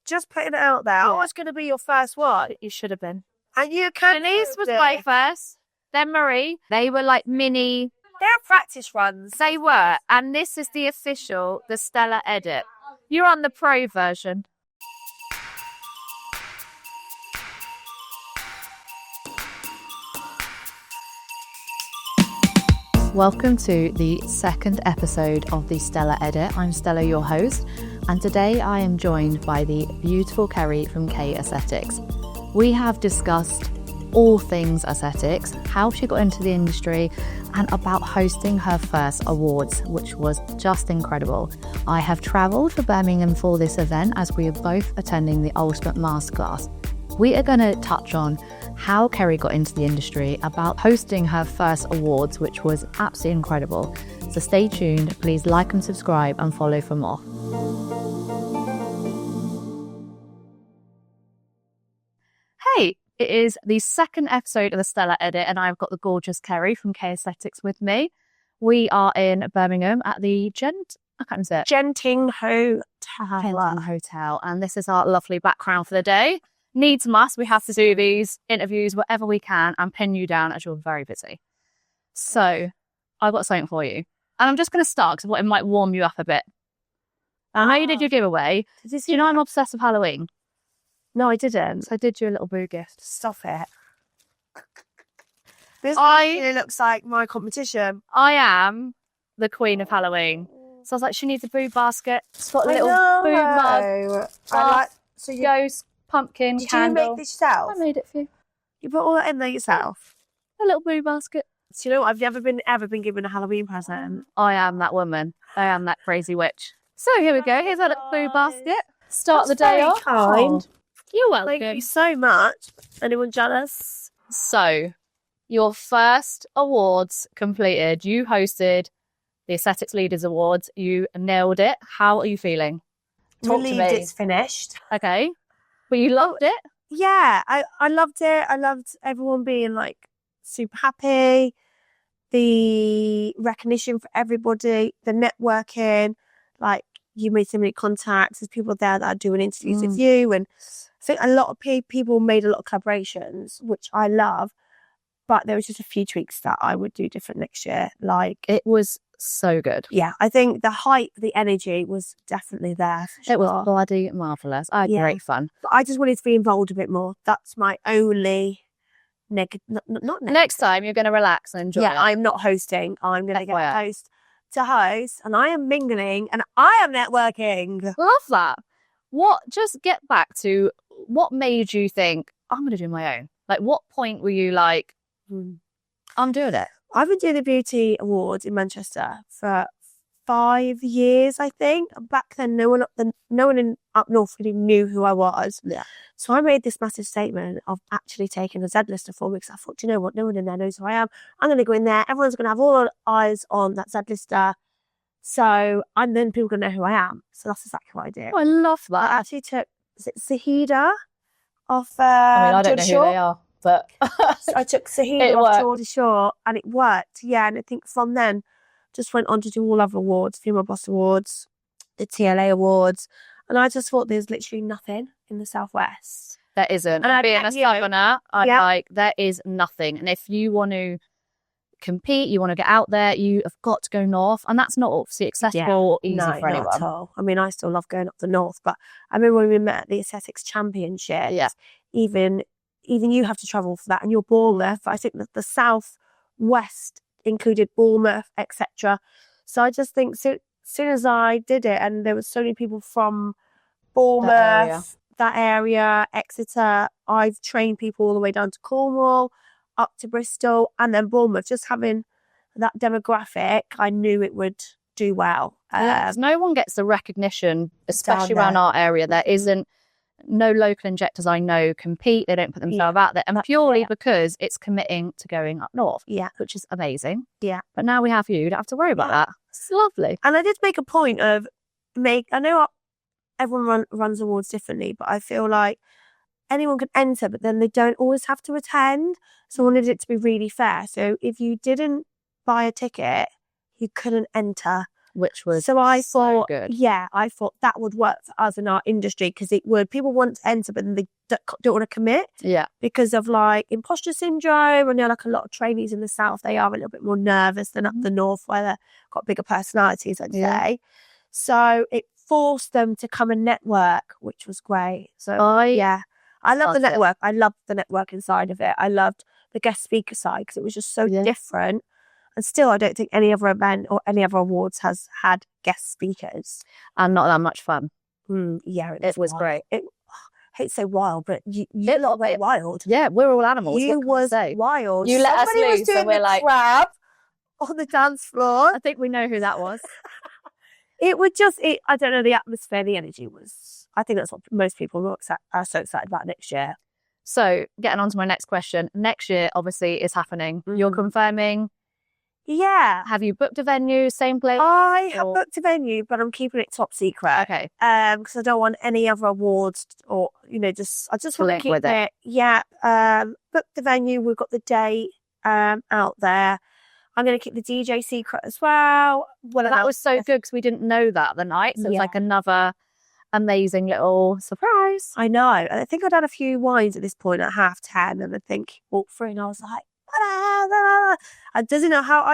just putting it out there. I was going to be your first one. You should have been. And you can. Denise was my first. Then Marie. They were like mini. They're practice runs. They were. And this is the official, the Stella Edit. You're on the pro version. Welcome to the second episode of the Stella Edit. I'm Stella, your host, and today I am joined by the beautiful Kerry from K Aesthetics. We have discussed all things aesthetics, how she got into the industry, and about hosting her first awards, which was just incredible. I have travelled for Birmingham for this event as we are both attending the Ultimate Masterclass. We are going to touch on how Kerry got into the industry, about hosting her first awards, which was absolutely incredible. So stay tuned, please like and subscribe and follow for more. Hey, it is the second episode of the Stella Edit and I've got the gorgeous Kerry from K Aesthetics with me. We are in Birmingham at the Genting Hotel, and this is our lovely background for the day. Needs must, we have to do these interviews wherever we can and pin you down as you're very busy. So I've got something for you. And I'm just going to start because I thought it might warm you up a bit. I know you did your giveaway. Do you know I'm obsessed with Halloween? No, I didn't. So I did you a little boo gift. Stop it. This really looks like my competition. I am the queen of Halloween. So I was like, she needs a boo basket. It's got a little boo mug. So you ghost, pumpkin, did candle. You make this yourself? I made it for you. You put all that in there yourself? A little boo basket. So you know what? I've never been given a Halloween present. I am that woman. I am that crazy witch. So here we go. Here's our little boo basket. Start the day off. Kind. You're welcome. Thank you so much. Anyone jealous? So, your first awards completed. You hosted the Aesthetics Leaders Awards. You nailed it. How are you feeling? Talk Relieved to me. it's finished. Okay. But you loved it? Yeah, I loved it. I loved everyone being like super happy. The recognition for everybody, the networking, like you made so many contacts. There's people there that are doing interviews with you. And I think a lot of people made a lot of collaborations, which I love. But there was just a few tweaks that I would do different next year. Like it was so good. Yeah, I think the hype, the energy was definitely there. For sure. It was bloody marvellous. I had great fun. But I just wanted to be involved a bit more. That's my only not Next time you're going to relax and enjoy it. Yeah, I'm not hosting. I'm going to get a host to host, and I am mingling and I am networking. Love that. Just get back to what made you think, I'm going to do my own? Like, what point were you like, I'm doing it? I've been doing the Beauty Awards in Manchester for 5 years, I think. Back then, no one up north really knew who I was. Yeah. So I made this massive statement of actually taking a Z-lister for me because I thought, do you know what? No one in there knows who I am. I'm going to go in there. Everyone's going to have all eyes on that Z-lister. So then people going to know who I am. So that's exactly what I did. Oh, I love that. I actually took, is it Zahida off I don't know who they are, but so I took Zahida off Geordie Shore and it worked. Yeah, and I think from then just went on to do all other awards, Female Boss Awards, the TLA Awards, and I just thought there's literally nothing in the Southwest. There isn't. And being a Southerner, there is nothing. And if you want to compete, you want to get out there, you have got to go north, and that's not obviously accessible or easy for anyone. Not at all. I mean, I still love going up the north, but I remember when we met at the Aesthetics Championship, even you have to travel for that, and you're Bournemouth. I think that the Southwest included Bournemouth, etc. So I just think as soon as I did it, and there were so many people from Bournemouth, that area, Exeter, I've trained people all the way down to Cornwall, up to Bristol, and then Bournemouth. Just having that demographic, I knew it would do well. No one gets the recognition, especially around our area. There isn't. No local injectors I know compete. They don't put themselves out there. And purely because it's committing to going up north. Yeah. Which is amazing. Yeah. But now we have you. You don't have to worry about that. It's lovely. And I did make a point of I know everyone runs awards differently, but I feel like anyone can enter, but then they don't always have to attend. So I wanted it to be really fair. So if you didn't buy a ticket, you couldn't enter. which was so I thought, good. Yeah, I thought that would work for us in our industry because it would. People want to enter, but then they don't want to commit. Yeah. Because of like imposter syndrome, and like a lot of trainees in the south, they are a little bit more nervous than up the north where they've got bigger personalities, I'd say. So it forced them to come and network, which was great. So I love the network. I loved the networking side of it. I loved the guest speaker side because it was just so different. And still, I don't think any other event or any other awards has had guest speakers. And not that much fun. It was great. I hate to say wild, but you lot were wild. Yeah, we're all animals. You was wild. You let Somebody us loose, was doing and we're like crab on the dance floor. I think we know who that was. It would just, I don't know, the atmosphere, the energy was, I think that's what most people are so excited about next year. So getting on to my next question. Next year, obviously, is happening. You're confirming? Yeah. Have you booked a venue, same place? I have booked a venue, but I'm keeping it top secret. Okay. Because I don't want any other awards or, I just want to keep it. Yeah. Booked the venue. We've got the date out there. I'm going to keep the DJ secret as well. That was so good because we didn't know that the night. So it was like another amazing little surprise. I know. I think I'd had a few wines at this point at 10:30, and I think walked through and I was like, I didn't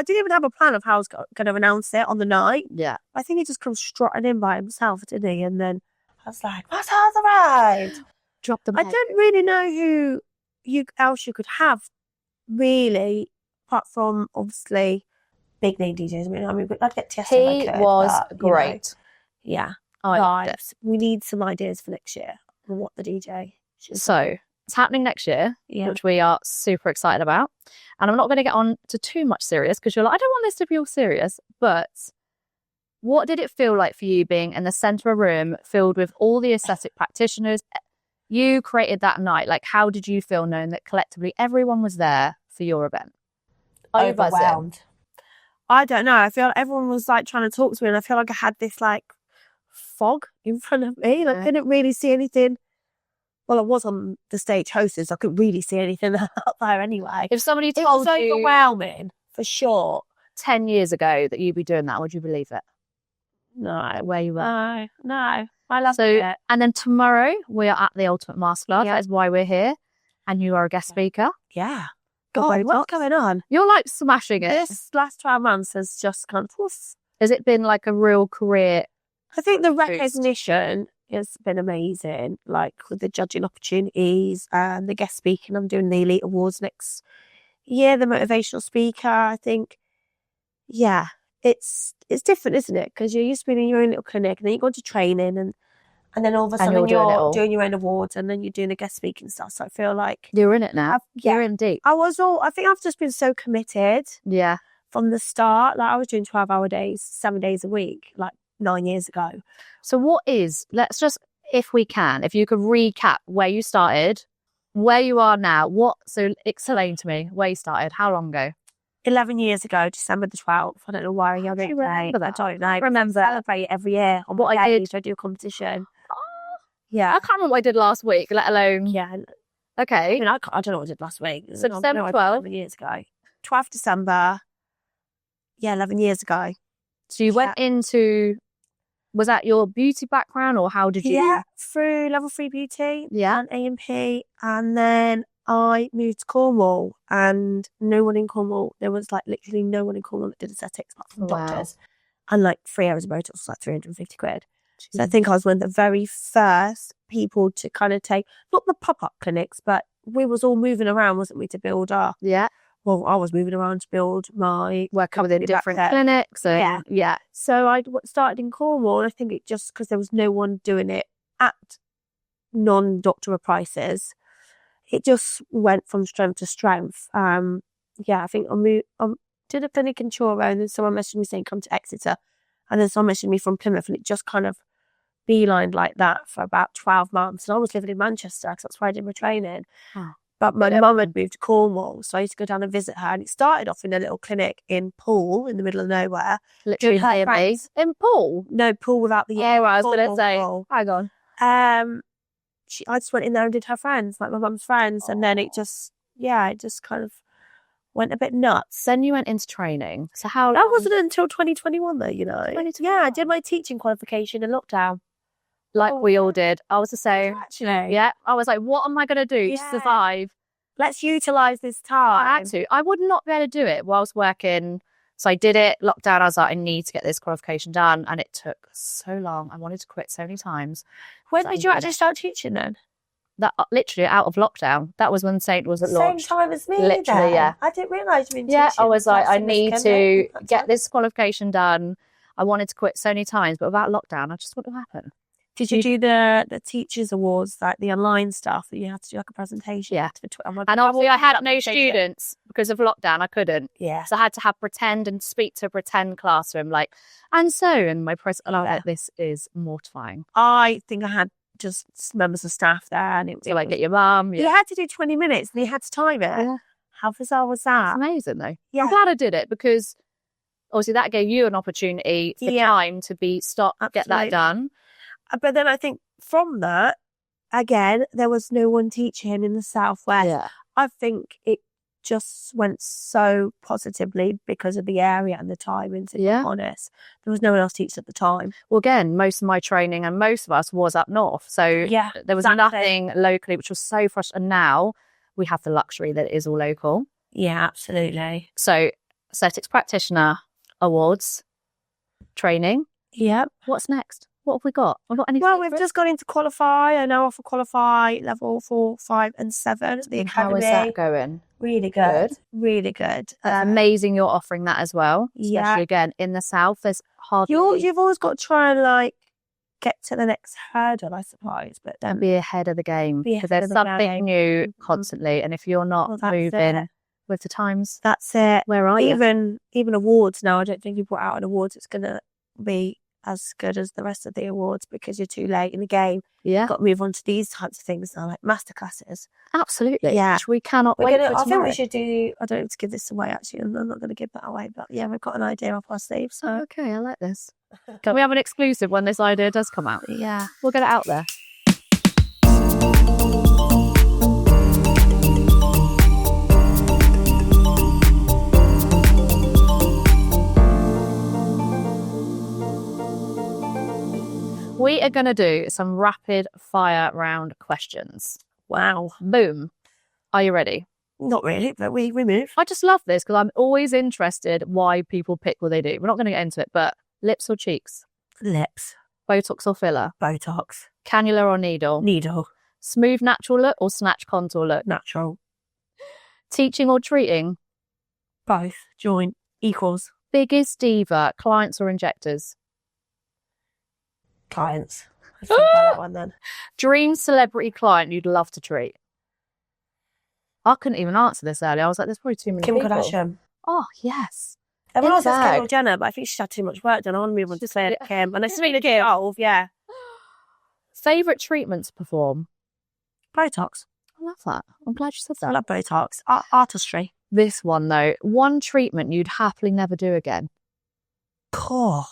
even have a plan of how I was going to announce it on the night. Yeah. I think he just comes strutting in by himself, didn't he? And then I was like, what's has arrived? Drop them. I don't really know who else you could have, really, apart from obviously big name DJs. I mean, I'd get Tiesto. He was great. Yeah. Guys, we need some ideas for next year on what the DJ should do. It's happening next year, which we are super excited about. And I'm not going to get on to too much serious because you're like, I don't want this to be all serious. But what did it feel like for you being in the centre of a room filled with all the aesthetic practitioners? You created that night. Like, how did you feel knowing that collectively everyone was there for your event? Overwhelmed. I don't know. I feel like everyone was like trying to talk to me, and I feel like I had this like fog in front of me, and I couldn't really see anything. Well, I was on the stage hosted, so I couldn't really see anything up there anyway. If somebody told you, it was overwhelming for sure. 10 years ago that you'd be doing that, would you believe it? No, where you were? No. I love it. And then tomorrow we are at the Ultimate Masterclass. That is why we're here, and you are a guest speaker. Yeah. God, what's going on? You're like smashing it. This last 12 months has just kind of... Has it been like a real career? I think the recognition has been amazing, like with the judging opportunities and the guest speaking. I'm doing the Elite Awards next year, the motivational speaker. I think, it's different, isn't it? Because you're used to being in your own little clinic, and then you go to training, and then all of a sudden you're doing your own awards, and then you're doing the guest speaking stuff. So I feel like you're in it now. You're in deep. I think I've just been so committed. Yeah. From the start, like I was doing 12-hour days, 7 days a week, like 9 years ago. So let's just, if we can, if you could recap where you started, where you are now, so explain to me where you started, how long ago? 11 years ago, December the 12th. I don't know why I don't remember that. I don't know. I celebrate it every year. On what I did, I do a competition. Yeah. I can't remember what I did last week, let alone. Yeah. Okay. I mean, I don't know what I did last week. So December 12th. 11 years ago. 12th December. Yeah, 11 years ago. So you went into, was that your beauty background, or how did you? Yeah, through level 3 beauty and A&P. And then I moved to Cornwall, and no one in Cornwall, there was like literally no one in Cornwall that did aesthetics apart from doctors. And like 3 hours of Botox was like 350 quid. So I think I was one of the very first people to kind of take, not the pop-up clinics, but we was all moving around, wasn't we, to build our... Yeah. Well, I was moving around to build my... Work within different clinics. Yeah. So I started in Cornwall, and I think it just because there was no one doing it at non-doctor prices, it just went from strength to strength. I think I did a clinic in Truro, and then someone messaged me saying, come to Exeter. And then someone messaged me from Plymouth, and it just kind of beelined like that for about 12 months. And I was living in Manchester because that's where I did my training. Oh. But my mum had moved to Cornwall, so I used to go down and visit her. And it started off in a little clinic in Poole, in the middle of nowhere. Literally in Poole? No, Poole without the... Yeah, I was going to say. Hang on. I just went in there and did her friends, like my mum's friends. And then it just kind of went a bit nuts. Then you went into training. So how That wasn't until 2021 though, you know. 2021. Yeah, I did my teaching qualification in lockdown. Like we all did. I was the same. Actually. Yeah. I was like, what am I going to do to survive? Let's utilise this time. I had to. I would not be able to do it while I was working. So I did it. Lockdown, I was like, I need to get this qualification done. And it took so long. I wanted to quit so many times. When did you actually start teaching then? That literally out of lockdown. That was when Saint was at launch. Same time as me. Literally, then. yeah. I didn't realise you were in Yeah, teaching. I was like, I That's need significant, to get this qualification done. I wanted to quit so many times, but without lockdown, I just wouldn't have happened. Did you do the teachers awards, like the online stuff that you had to do like a presentation? Yeah. And obviously I had no students because of lockdown. I couldn't. Yeah. So I had to have pretend and speak to a pretend classroom like, and my president, like, this is mortifying. I think I had just members of staff there and it was like, get your mum. You had to do 20 minutes and you had to time it. Yeah. How bizarre was that? It's amazing though. Yeah. I'm glad I did it because obviously that gave you an opportunity for time to get that done. But then I think from that, again, there was no one teaching in the Southwest. Yeah. I think it just went so positively because of the area and the timing, to be honest. There was no one else teaching at the time. Well, again, most of my training and most of us was up north. So there was nothing locally, which was so frustrating. And now we have the luxury that it is all local. Yeah, absolutely. So aesthetics practitioner awards, training. Yep. What's next? What have we got? We've got anything? Well, we've just gone into qualify. I now offer qualify level 4, 5 and 7 at the academy. How is that going? Really good. Really good. Amazing you're offering that as well. Especially again in the South. There's hardly... You've always got to try and like get to the next hurdle, I suppose. But then be ahead of the game. Because there's something new constantly. And if you're not moving with the times, that's it. Where are you? Even awards now, I don't think you put out an awards it's going to be as good as the rest of the awards because you're too late in the game. Yeah. You've got to move on to these types of things now, like masterclasses. Absolutely. Yeah. Which we cannot wait for tomorrow. I think we should do, I don't have to give this away actually, I'm not going to give that away, but yeah, we've got an idea up our sleeve. So. Okay, I like this. Can we have an exclusive when this idea does come out? Yeah. We'll get it out there. We are going to do some rapid fire round questions. Wow. Boom. Are you ready? Not really, but we move. I just love this because I'm always interested why people pick what they do. We're not going to get into it, but lips or cheeks? Lips. Botox or filler? Botox. Cannula or needle? Needle. Smooth natural look or snatch contour look? Natural. Teaching or treating? Both. Joint. Equals. Biggest diva, clients or injectors? Clients. Let's think about that one then. Dream celebrity client you'd love to treat? I couldn't even answer this earlier. I was like, there's probably too many Kim people. Kardashian. Oh, yes. Everyone else says Kendall Jenner, but I think she's had too much work done. I want to move on to say Kim. And I speak to Kim. Oh, yeah. Favourite treatment to perform? Botox. I love that. I'm glad you said that. I love Botox. Artistry. This one, though. One treatment you'd happily never do again? Cool.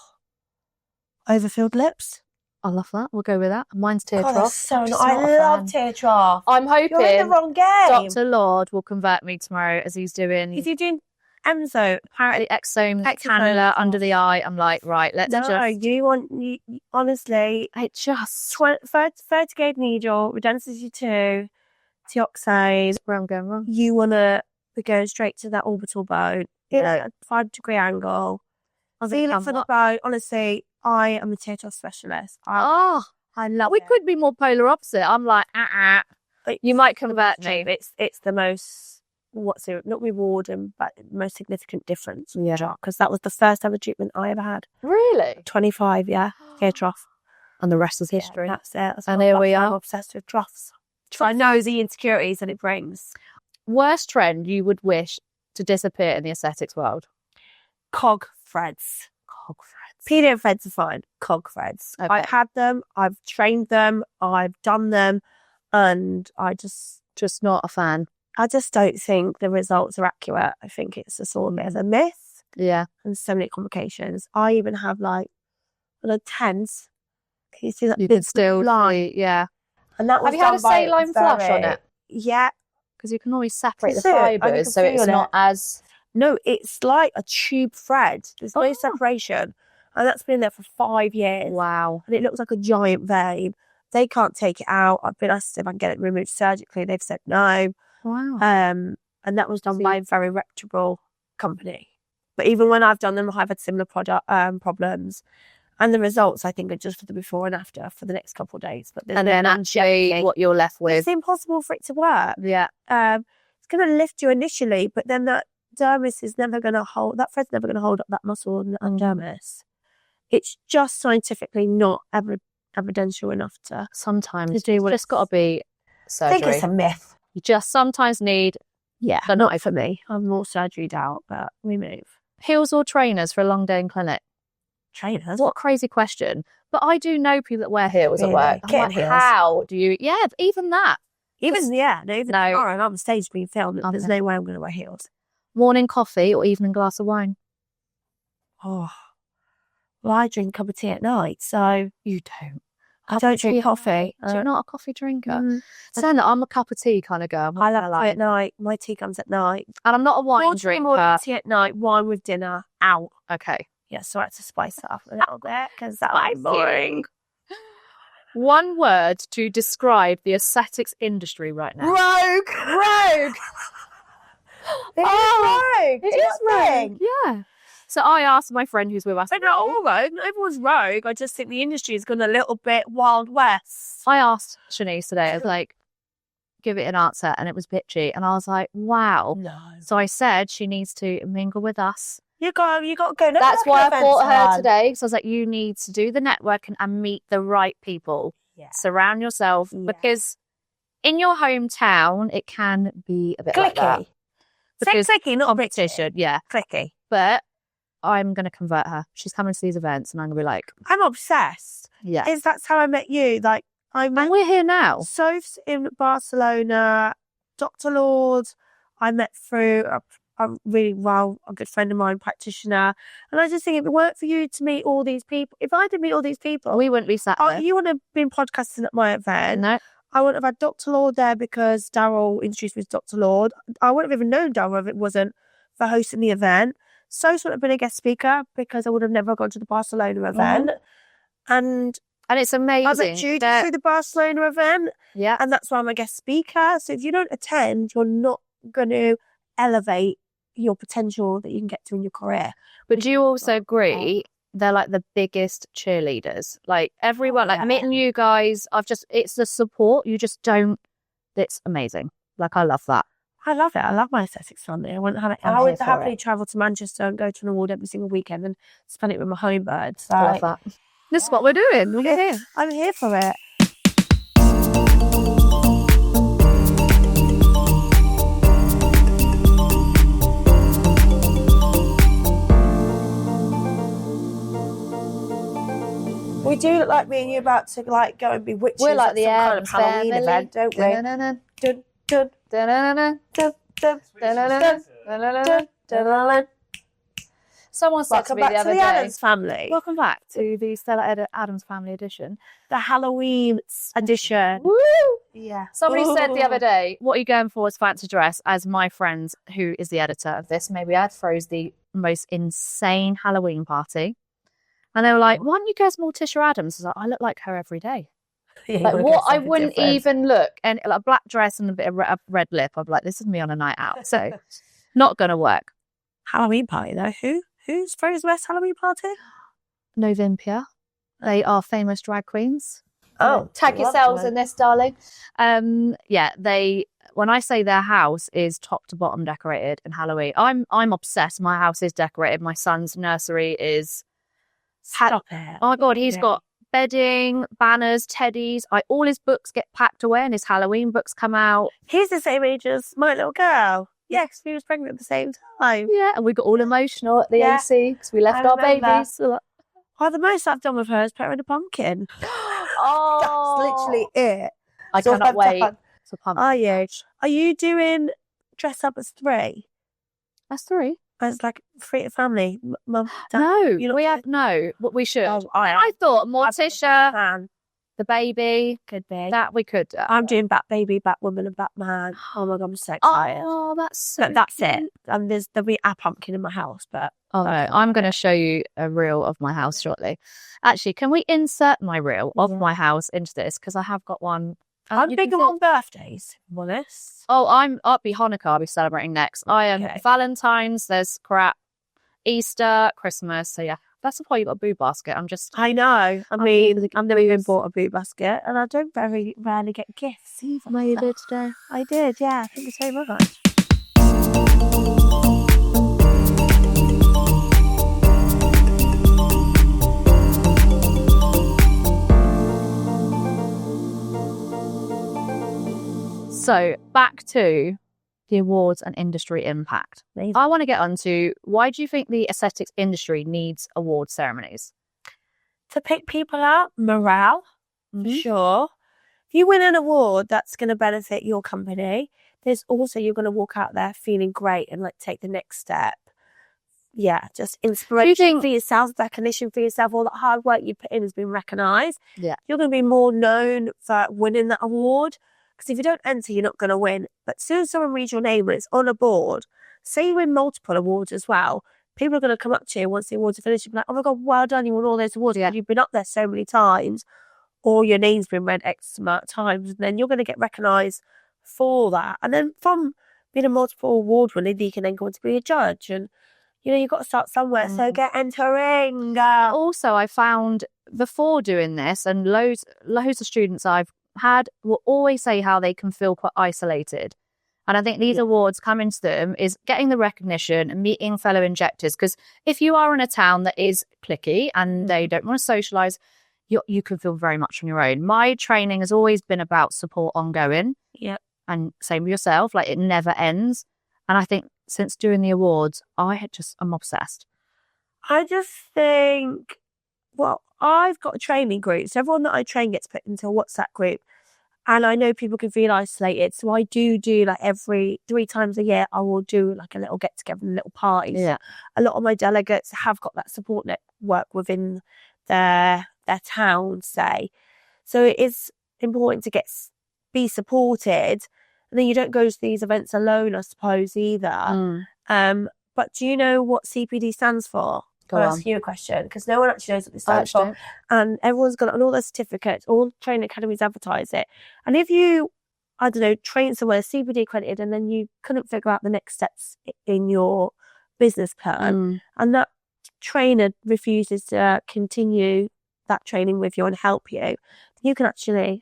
Overfilled lips. I love that. We'll go with that. Mine's tear trough. That's so nice. I love tear trough. I'm hoping you're in the wrong game. Dr. Lord will convert me tomorrow as he's doing. Is he doing Emzo? Apparently, exome cannula under the eye. I'm like, right, let's just. No, you honestly. It just 30 gauge needle, redensity 2, teoxane. Where I'm going wrong. You want to be going straight to that orbital bone. It's a 5-degree angle. Feel it for the bone. Honestly, I am a tear trough specialist. I love it. We could be more polar opposite. I'm like, you might convert me. It's the most, not rewarding, but most significant difference. Yeah. Because that was the first ever treatment I ever had. Really? 25, yeah. Tear trough. And the rest is history. Yeah, that's it. And here we are. I'm obsessed with troughs. I know the insecurities that it brings. Worst trend you would wish to disappear in the aesthetics world? Cog threads. Cog threads. PDF threads are fine. Cog threads. Okay. I've had them. I've trained them. I've done them. And I just not a fan. I just don't think the results are accurate. I think it's a sort of bit of a myth. Yeah. And so many complications. I even have like the tens. Can you see that? You can still line. Yeah. And that was have you had a saline flush on it? Yeah. Because you can always separate the That's it. I can fibres, so it's feel not it. as... No, it's like a tube thread. There's no separation. And that's been there for 5 years. Wow. And it looks like a giant vein. They can't take it out. I've been asked if I can get it removed surgically. They've said no. Wow. And that was done by a very reputable company. But even when I've done them, I've had similar problems. And the results, I think, are just for the before and after for the next couple of days. But and then actually what you're left with. It's impossible for it to work. Yeah. It's going to lift you initially, but then that dermis is never going to hold, that thread's never going to hold up that muscle and dermis. It's just scientifically not evidential enough to sometimes to do what it's just got to be surgery. I think it's a myth. You just sometimes need... Yeah, but not for me. I'm more surgeryed out, but we move. Heels or trainers for a long day in clinic? Trainers? What a crazy question. But I do know people that wear heels at work. I'm like, how do you... Yeah, even that. Even tomorrow and I'm on stage being filmed. There's no way I'm going to wear heels. Morning coffee or evening glass of wine? Oh, well, I drink a cup of tea at night, so... You don't. I don't drink coffee. You're not a coffee drinker. Saying that, I'm a cup of tea kind of girl. I love tea at night. My tea comes at night. And I'm not a wine drinker. More tea at night, wine with dinner, out. Okay. Yeah, so I had to spice it up a little bit because that was boring. One word to describe the aesthetics industry right now. Rogue! Rogue! It is rogue. Yeah. So I asked my friend who's with us. But not all rogue. Not everyone's rogue. I just think the industry has gone a little bit Wild West. I asked Shanice today, I was like, give it an answer. And it was bitchy. And I was like, wow. No. So I said she needs to mingle with us. You got to go. That's why I brought her today. So I was like, you need to do the networking and meet the right people. Yeah. Surround yourself. Yeah. Because in your hometown, it can be a bit clicky. Like that. Because clicky, not competition. Yeah. Clicky. But I'm going to convert her. She's coming to these events and I'm going to be like... I'm obsessed. Yeah. That's how I met you. Like, and we're here now. Soph's in Barcelona. Dr. Lord, I met through a good friend of mine, practitioner. And I just think if it weren't for you to meet all these people, if I didn't meet all these people... We wouldn't be sat there. You wouldn't have been podcasting at my event. No. I wouldn't have had Dr. Lord there because Daryl introduced me to Dr. Lord. I wouldn't have even known Daryl if it wasn't for hosting the event. Sos would have been a guest speaker because I would have never gone to the Barcelona event. And it's amazing. I met Judy through the Barcelona event. Yeah. And that's why I'm a guest speaker. So if you don't attend, you're not going to elevate your potential that you can get to in your career. But do you also agree they're like the biggest cheerleaders? Like everyone, like meeting you guys, it's the support. You just don't, it's amazing. Like I love that. I love it. I love my aesthetics family. I wouldn't have it. I would happily travel to Manchester and go to an award every single weekend and spend it with my home birds. So, I love that. This is what we're doing. We're here. I'm here for it. We do look like me and you about to like go and be witches. We're like the kind of Halloween event, don't we? Dun, dun, dun, dun. Someone said to me the other day, Adams family. Welcome back to the Stella Adams Family Edition. The Halloween edition. Woo! Yeah. Somebody said the other day, what are you going for as fancy dress? As my friend, who is the editor of this, maybe I'd throws the most insane Halloween party. And they were like, why don't you go as Morticia Adams? I was like, I look like her every day. Yeah, like what I wouldn't even look, and like a black dress and a bit of red lip. I'd be like, this is me on a night out. So not gonna work. Halloween party though. Who's throws West Halloween party? Novimpia. They are famous drag queens. Oh, tag yourselves in this, darling. Yeah, when I say their house is top to bottom decorated in Halloween, I'm obsessed. My house is decorated. My son's nursery is. Stop it. Oh my God, he's got bedding, banners, teddies. All his books get packed away and his Halloween books come out. He's the same age as my little girl. Yes, we was pregnant at the same time. Yeah, and we got all emotional at the AC because we left our babies. The most I've done with her is put her in a pumpkin. Oh, that's literally it. I cannot wait for pumpkin. Are you doing dress up as 3? That's 3. As like 3 family, mum, dad? No, we have no. What we should. I thought Morticia, The Baby. Could be. That we could do. I'm doing Bat-Baby, Batwoman and Batman. Oh my God, I'm so excited. Oh, that's it. And there'll be a pumpkin in my house, but... Oh no, I'm going to show you a reel of my house shortly. Actually, can we insert my reel of my house into this? Because I have got one. I'm big on birthdays, if I'm honest. Oh, I'll be Hanukkah. I'll be celebrating next. I am Valentine's. There's crap. Easter, Christmas. So yeah, that's why you got a boo basket. I know. I mean, I've never even bought a boo basket, and I don't very rarely get gifts either. No, you did today. I did. Yeah. Thank you so much. So back to the awards and industry impact. Amazing. I want to get on to, why do you think the aesthetics industry needs award ceremonies? To pick people up, morale, I'm sure. If you win an award, that's going to benefit your company. There's also, you're going to walk out there feeling great and like take the next step. Yeah, just inspiration for yourself, recognition for yourself. All that hard work you put in has been recognised. Yeah. You're going to be more known for winning that award. Because if you don't enter, you're not going to win. But as soon as someone reads your name and it's on a board, say you win multiple awards as well, people are going to come up to you once the awards are finished and be like, oh my God, well done, you won all those awards. Yeah. You've been up there so many times, or your name's been read X amount of times, and then you're going to get recognised for that. And then from being a multiple award winner, you can then go on to be a judge. And, you know, you've got to start somewhere. So get entering. Also, I found before doing this, and loads of students I've had will always say how they can feel quite isolated. And I think these awards coming to them is getting the recognition and meeting fellow injectors. Because if you are in a town that is cliquey and they don't want to socialise, you can feel very much on your own. My training has always been about support ongoing. Yep. And same with yourself, like it never ends. And I think since doing the awards, I'm obsessed. I just think, well, I've got a training group. So everyone that I train gets put into a WhatsApp group. And I know people can feel isolated. So I do like every 3 times a year, I will do like a little get together and little parties. Yeah. A lot of my delegates have got that support network within their town, say. So it is important to be supported. And then you don't go to these events alone, I suppose, either. But do you know what CPD stands for? I'll ask you a question, because no one actually knows what this stands for. And everyone's got it on all their certificates, all training academies advertise it. And if you, I don't know, train somewhere CPD accredited and then you couldn't figure out the next steps in your business plan, and that trainer refuses to continue that training with you and help you, you can actually,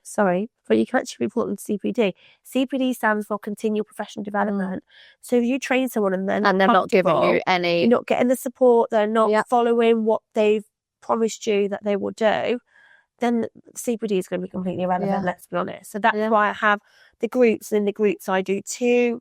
report them to CPD. CPD stands for Continual Professional Development. So if you train someone and they're not giving you any... You're not getting the support, they're not following what they've promised you that they will do, then CPD is going to be completely irrelevant, let's be honest. So that's why I have the groups, and in the groups I do 2...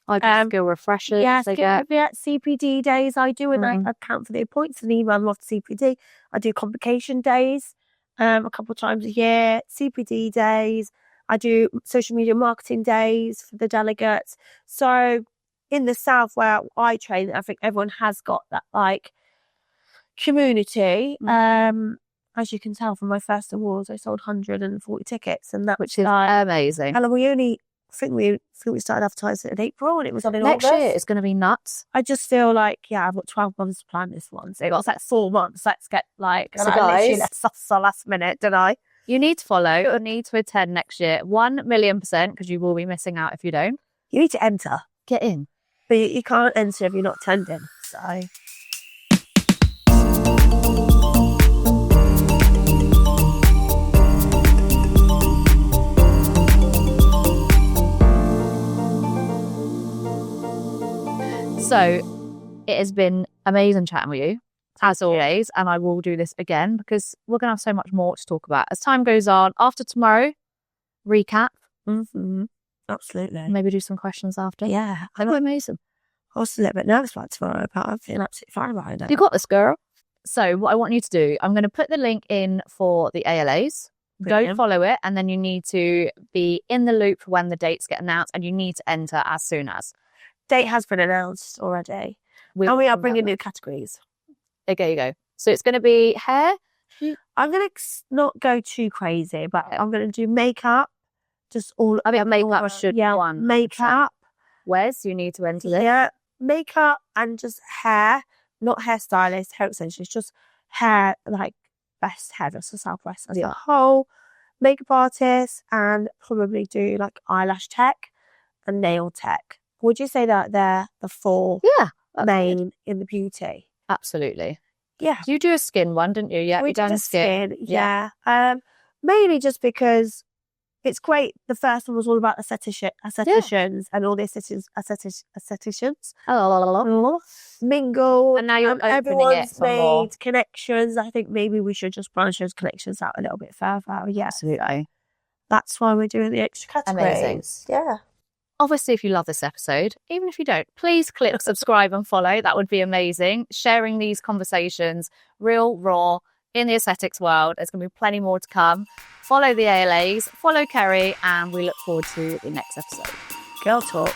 I do skill refreshers. CPD days I do, and I account for the points and email them off to CPD. I do complication days a couple of times a year, CPD days. I do social media marketing days for the delegates. So in the South where I train, I think everyone has got that like community. As you can tell from my first awards, I sold 140 tickets, and which is amazing. And we started advertising in April, and it was on in August. Next year it's going to be nuts. I just feel like, I've got 12 months to plan this one. So it's like 4 months. Let's get like... So guys... That's the last minute, don't I? You need to follow. You need to attend next year. 1,000,000%, because you will be missing out if you don't. You need to enter. Get in. But you can't enter if you're not attending. So... So it has been amazing chatting with you, as always, and I will do this again because we're going to have so much more to talk about. As time goes on, after tomorrow, recap. Absolutely. Maybe do some questions after. Yeah. I'm amazing. I was a little bit nervous about tomorrow, but I'm feeling absolutely fine about it. You got this, girl. So what I want you to do, I'm going to put the link in for the ALAs. Brilliant. Go follow it, and then you need to be in the loop for when the dates get announced, and you need to enter as soon as. Date has been announced already. And we are bringing new categories. Okay, you go. So it's going to be hair. I'm going to not go too crazy, but I'm going to do makeup. Just all. I mean, makeup should one. Makeup. Wes, you need to enter this. Yeah, makeup and just hair. Not hairstylist, hair extensions, just hair, like best hairdresser Southwest as a whole. Makeup artist, and probably do like eyelash tech and nail tech. Would you say that they're the 4 main in the beauty? Absolutely. Yeah. You do a skin one, didn't you? Yeah, we done skin. Yeah. Mainly just because it's great. The first one was all about aestheticians and all the aestheticians. Mingle. And now you're everyone's made connections. I think maybe we should just branch those connections out a little bit further. Yeah. Absolutely. That's why we're doing the extra categories. Amazing. Yeah. Obviously, if you love this episode, even if you don't, please click subscribe and follow. That would be amazing. Sharing these conversations, real, raw, in the aesthetics world. There's going to be plenty more to come. Follow the ALAs, follow Kerry, and we look forward to the next episode. Girl talk.